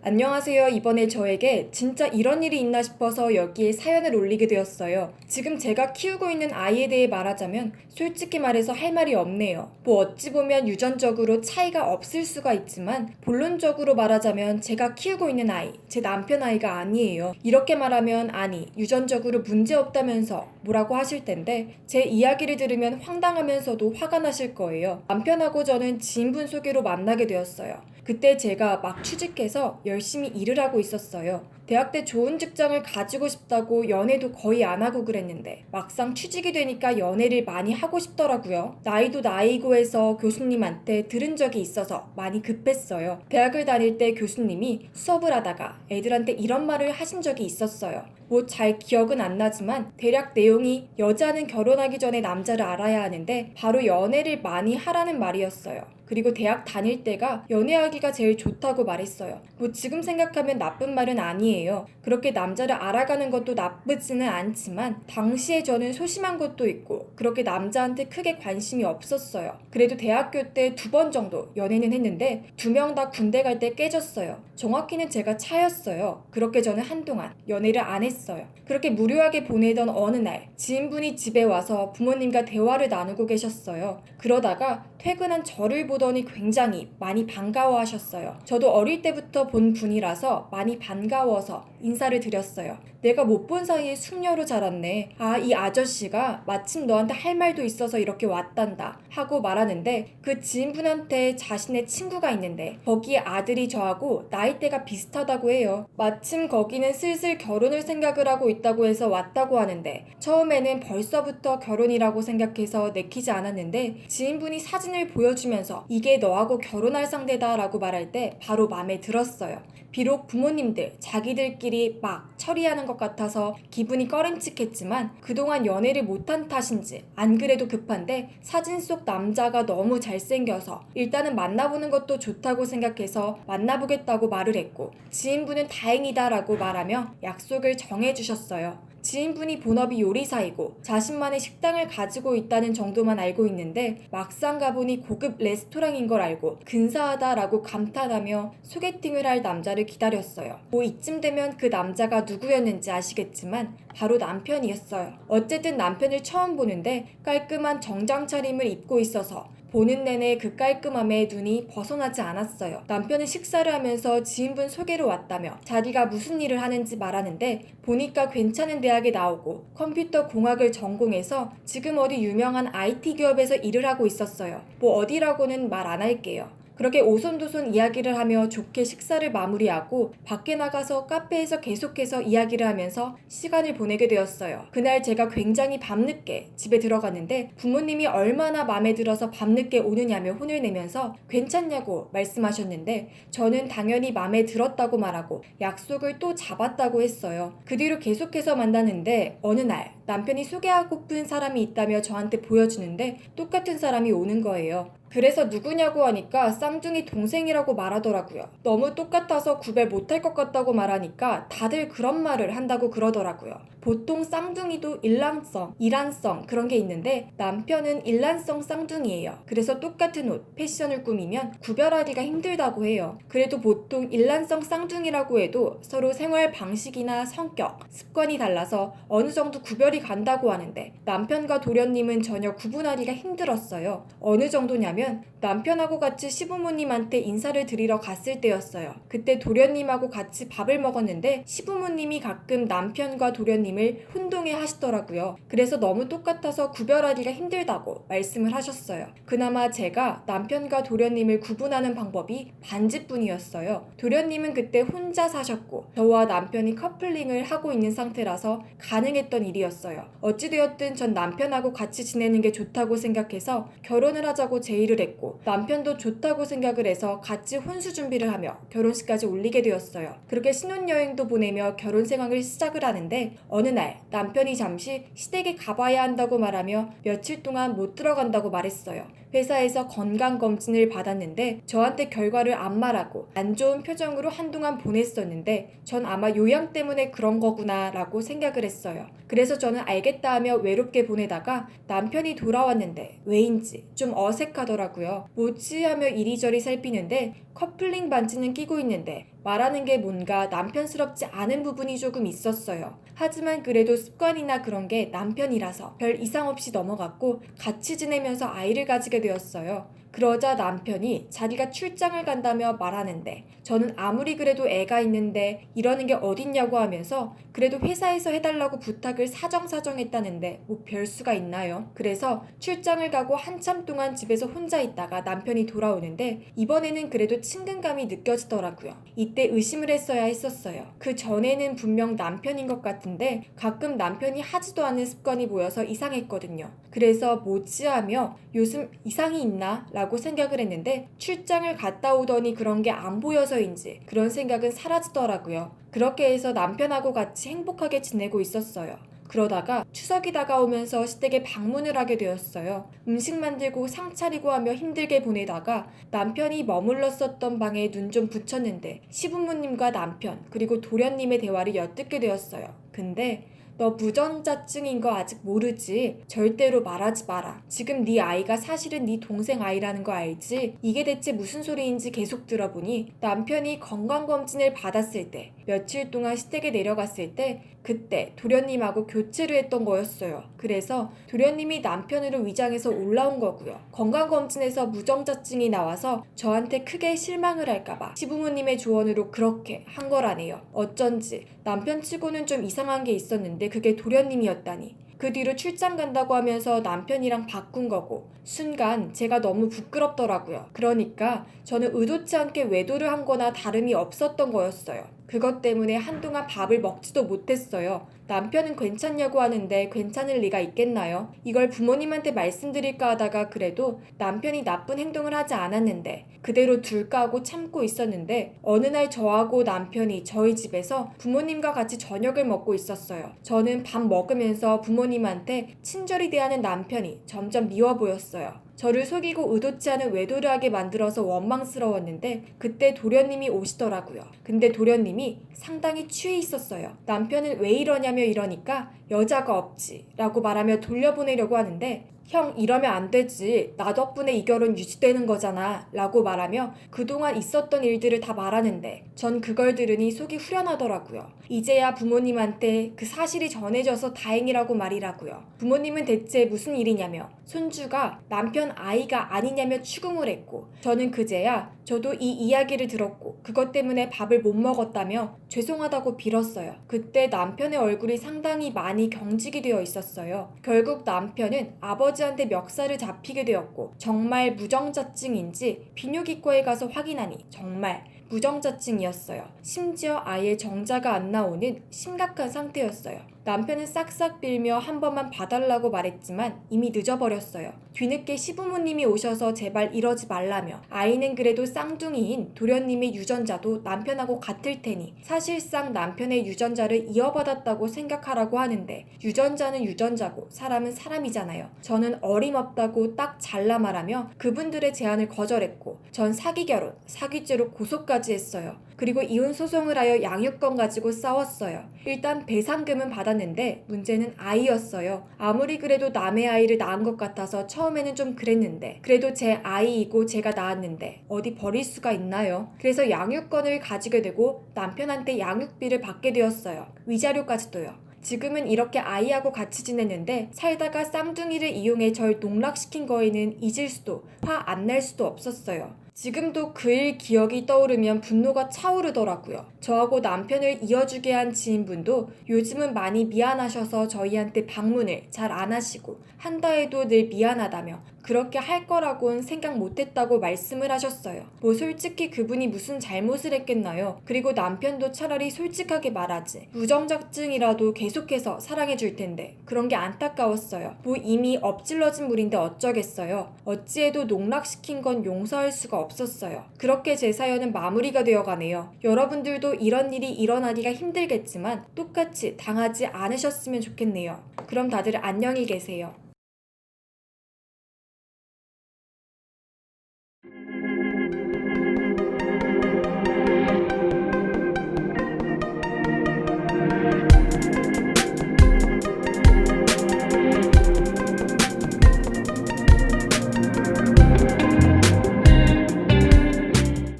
안녕하세요. 이번에 저에게 진짜 이런 일이 있나 싶어서 여기에 사연을 올리게 되었어요. 지금 제가 키우고 있는 아이에 대해 말하자면 솔직히 말해서 할 말이 없네요. 어찌 보면 유전적으로 차이가 없을 수가 있지만 본론적으로 말하자면 제가 키우고 있는 아이, 제 남편 아이가 아니에요. 이렇게 말하면 아니, 유전적으로 문제 없다면서 뭐라고 하실 텐데 제 이야기를 들으면 황당하면서도 화가 나실 거예요. 남편하고 저는 지인분 소개로 만나게 되었어요. 그때 제가 막 취직해서 열심히 일을 하고 있었어요. 대학 때 좋은 직장을 가지고 싶다고 연애도 거의 안 하고 그랬는데 막상 취직이 되니까 연애를 많이 하고 싶더라고요. 나이도 나이고 해서 교수님한테 들은 적이 있어서 많이 급했어요. 대학을 다닐 때 교수님이 수업을 하다가 애들한테 이런 말을 하신 적이 있었어요. 잘 기억은 안 나지만 대략 내용이 여자는 결혼하기 전에 남자를 알아야 하는데 바로 연애를 많이 하라는 말이었어요. 그리고 대학 다닐 때가 연애하기가 제일 좋다고 말했어요. 지금 생각하면 나쁜 말은 아니에요. 그렇게 남자를 알아가는 것도 나쁘지는 않지만 당시에 저는 소심한 것도 있고 그렇게 남자한테 크게 관심이 없었어요. 그래도 대학교 때 2번 정도 연애는 했는데 2명 다 군대 갈 때 깨졌어요. 정확히는 제가 차였어요. 그렇게 저는 한동안 연애를 안 했어요. 그렇게 무료하게 보내던 어느 날 지인분이 집에 와서 부모님과 대화를 나누고 계셨어요. 그러다가 퇴근한 저를 보더니 굉장히 많이 반가워하셨어요. 저도 어릴 때부터 본 분이라서 많이 반가워서 인사를 드렸어요. 내가 못 본 사이에 숙녀로 자랐네. 이 아저씨가 마침 너한테 할 말도 있어서 이렇게 왔단다 하고 말하는데 그 지인분한테 자신의 친구가 있는데 거기에 아들이 저하고 나이대가 비슷하다고 해요. 마침 거기는 슬슬 결혼을 생각을 하고 있다고 해서 왔다고 하는데 처음에는 벌써부터 결혼이라고 생각해서 내키지 않았는데 지인분이 사진을 보여주면서 이게 너하고 결혼할 상대다 라고 말할 때 바로 마음에 들었어요. 비록 부모님들 자기들끼리 막 처리하는 것 같아서 기분이 꺼림칙했지만 그동안 연애를 못한 탓인지 안 그래도 급한데 사진 속 남자가 너무 잘생겨서 일단은 만나보는 것도 좋다고 생각해서 만나보겠다고 말을 했고 지인분은 다행이다 라고 말하며 약속을 정해주셨어요. 지인분이 본업이 요리사이고 자신만의 식당을 가지고 있다는 정도만 알고 있는데 막상 가보니 고급 레스토랑인 걸 알고 근사하다라고 감탄하며 소개팅을 할 남자를 기다렸어요. 이쯤 되면 그 남자가 누구였는지 아시겠지만 바로 남편이었어요. 어쨌든 남편을 처음 보는데 깔끔한 정장 차림을 입고 있어서 보는 내내 그 깔끔함에 눈이 벗어나지 않았어요. 남편은 식사를 하면서 지인분 소개로 왔다며 자기가 무슨 일을 하는지 말하는데 보니까 괜찮은 대학에 나오고 컴퓨터 공학을 전공해서 지금 어디 유명한 IT 기업에서 일을 하고 있었어요. 어디라고는 말 안 할게요. 그렇게 오손도손 이야기를 하며 좋게 식사를 마무리하고 밖에 나가서 카페에서 계속해서 이야기를 하면서 시간을 보내게 되었어요. 그날 제가 굉장히 밤늦게 집에 들어갔는데 부모님이 얼마나 마음에 들어서 밤늦게 오느냐며 혼을 내면서 괜찮냐고 말씀하셨는데 저는 당연히 마음에 들었다고 말하고 약속을 또 잡았다고 했어요. 그 뒤로 계속해서 만났는데 어느 날 남편이 소개하고픈 사람이 있다며 저한테 보여주는데 똑같은 사람이 오는 거예요. 그래서 누구냐고 하니까 쌍둥이 동생이라고 말하더라고요. 너무 똑같아서 구별 못할 것 같다고 말하니까 다들 그런 말을 한다고 그러더라고요. 보통 쌍둥이도 일란성, 이란성 그런 게 있는데 남편은 일란성 쌍둥이에요. 그래서 똑같은 옷, 패션을 꾸미면 구별하기가 힘들다고 해요. 그래도 보통 일란성 쌍둥이라고 해도 서로 생활 방식이나 성격, 습관이 달라서 어느 정도 구별이 간다고 하는데 남편과 도련님은 전혀 구분하기가 힘들었어요. 어느 정도냐면 남편하고 같이 시부모님한테 인사를 드리러 갔을 때였어요. 그때 도련님하고 같이 밥을 먹었는데 시부모님이 가끔 남편과 도련님을 혼동해 하시더라고요. 그래서 너무 똑같아서 구별하기가 힘들다고 말씀을 하셨어요. 그나마 제가 남편과 도련님을 구분하는 방법이 반지뿐이었어요. 도련님은 그때 혼자 사셨고 저와 남편이 커플링을 하고 있는 상태라서 가능했던 일이었어요. 어찌되었든 전 남편하고 같이 지내는 게 좋다고 생각해서 결혼을 하자고 제의를 했고 남편도 좋다고 생각을 해서 같이 혼수 준비를 하며 결혼식까지 올리게 되었어요. 그렇게 신혼여행도 보내며 결혼 생활을 시작을 하는데 어느 날 남편이 잠시 시댁에 가봐야 한다고 말하며 며칠 동안 못 들어간다고 말했어요. 회사에서 건강검진을 받았는데 저한테 결과를 안 말하고 안 좋은 표정으로 한동안 보냈었는데 전 아마 요양 때문에 그런 거구나 라고 생각을 했어요. 그래서 저는 알겠다 하며 외롭게 보내다가 남편이 돌아왔는데 왜인지 좀 어색하더라고요. 뭐지 하며 이리저리 살피는데 커플링 반지는 끼고 있는데 말하는 게 뭔가 남편스럽지 않은 부분이 조금 있었어요. 하지만 그래도 습관이나 그런 게 남편이라서 별 이상 없이 넘어갔고 같이 지내면서 아이를 가지게 되었어요. 그러자 남편이 자기가 출장을 간다며 말하는데 저는 아무리 그래도 애가 있는데 이러는 게 어딨냐고 하면서 그래도 회사에서 해달라고 부탁을 사정사정했다는데 뭐 별수가 있나요? 그래서 출장을 가고 한참 동안 집에서 혼자 있다가 남편이 돌아오는데 이번에는 그래도 친근감이 느껴지더라고요. 이때 의심을 했어야 했었어요. 그 전에는 분명 남편인 것 같은데 가끔 남편이 하지도 않은 습관이 보여서 이상했거든요. 그래서 뭐지 하며 요즘 이상이 있나? 라고 생각을 했는데 출장을 갔다 오더니 그런 게 안 보여서인지 그런 생각은 사라지더라고요. 그렇게 해서 남편하고 같이 행복하게 지내고 있었어요. 그러다가 추석이 다가오면서 시댁에 방문을 하게 되었어요. 음식 만들고 상 차리고 하며 힘들게 보내다가 남편이 머물렀었던 방에 눈 좀 붙였는데 시부모님과 남편 그리고 도련님의 대화를 엿듣게 되었어요. 근데 너 무정자증인 거 아직 모르지? 절대로 말하지 마라. 지금 네 아이가 사실은 네 동생 아이라는 거 알지? 이게 대체 무슨 소리인지 계속 들어보니 남편이 건강검진을 받았을 때 며칠 동안 시댁에 내려갔을 때 그때 도련님하고 교체를 했던 거였어요. 그래서 도련님이 남편으로 위장해서 올라온 거고요. 건강검진에서 무정자증이 나와서 저한테 크게 실망을 할까봐 시부모님의 조언으로 그렇게 한 거라네요. 어쩐지 남편치고는 좀 이상한 게 있었는데 그게 도련님이었다니. 그 뒤로 출장 간다고 하면서 남편이랑 바꾼 거고 순간 제가 너무 부끄럽더라고요. 그러니까 저는 의도치 않게 외도를 한 거나 다름이 없었던 거였어요. 그것 때문에 한동안 밥을 먹지도 못했어요. 남편은 괜찮냐고 하는데 괜찮을 리가 있겠나요? 이걸 부모님한테 말씀드릴까 하다가 그래도 남편이 나쁜 행동을 하지 않았는데 그대로 둘까 하고 참고 있었는데 어느 날 저하고 남편이 저희 집에서 부모님과 같이 저녁을 먹고 있었어요. 저는 밥 먹으면서 부모님한테 친절히 대하는 남편이 점점 미워 보였어요. 저를 속이고 의도치 않은 외도를 하게 만들어서 원망스러웠는데 그때 도련님이 오시더라고요. 근데 도련님이 상당히 취해 있었어요. 남편은 왜 이러냐며 이러니까 여자가 없지 라고 말하며 돌려보내려고 하는데 형 이러면 안 되지. 나 덕분에 이 결혼 유지되는 거잖아 라고 말하며 그동안 있었던 일들을 다 말하는데 전 그걸 들으니 속이 후련하더라고요. 이제야 부모님한테 그 사실이 전해져서 다행이라고 말이라고요. 부모님은 대체 무슨 일이냐며 손주가 남편 아이가 아니냐며 추궁을 했고 저는 그제야 저도 이 이야기를 들었고 그것 때문에 밥을 못 먹었다며 죄송하다고 빌었어요. 그때 남편의 얼굴이 상당히 많이 경직이 되어 있었어요. 결국 남편은 아버지한테 멱살을 잡히게 되었고 정말 무정자증인지 비뇨기과에 가서 확인하니 정말 무정자증이었어요. 심지어 아예 정자가 안 나오는 심각한 상태였어요. 남편은 싹싹 빌며 한 번만 봐달라고 말했지만 이미 늦어버렸어요. 뒤늦게 시부모님이 오셔서 제발 이러지 말라며 아이는 그래도 쌍둥이인 도련님의 유전자도 남편하고 같을 테니 사실상 남편의 유전자를 이어받았다고 생각하라고 하는데 유전자는 유전자고 사람은 사람이잖아요. 저는 어림없다고 딱 잘라 말하며 그분들의 제안을 거절했고 전 사기결혼, 사기죄로 고소까지 했어요. 그리고 이혼 소송을 하여 양육권 가지고 싸웠어요. 일단 배상금은 받았는데 문제는 아이였어요. 아무리 그래도 남의 아이를 낳은 것 같아서 처음에는 좀 그랬는데 그래도 제 아이이고 제가 낳았는데 어디 버릴 수가 있나요? 그래서 양육권을 가지게 되고 남편한테 양육비를 받게 되었어요. 위자료까지도요. 지금은 이렇게 아이하고 같이 지냈는데 살다가 쌍둥이를 이용해 절 농락시킨 거에는 잊을 수도 화 안 날 수도 없었어요. 지금도 그 일 기억이 떠오르면 분노가 차오르더라고요. 저하고 남편을 이어주게 한 지인분도 요즘은 많이 미안하셔서 저희한테 방문을 잘 안 하시고 한다 해도 늘 미안하다며 그렇게 할 거라곤 생각 못했다고 말씀을 하셨어요. 뭐 솔직히 그분이 무슨 잘못을 했겠나요? 그리고 남편도 차라리 솔직하게 말하지. 무정자증이라도 계속해서 사랑해줄 텐데 그런 게 안타까웠어요. 뭐 이미 엎질러진 물인데 어쩌겠어요. 어찌해도 농락시킨 건 용서할 수가 없었어요. 그렇게 제 사연은 마무리가 되어가네요. 여러분들도 이런 일이 일어나기가 힘들겠지만 똑같이 당하지 않으셨으면 좋겠네요. 그럼 다들 안녕히 계세요.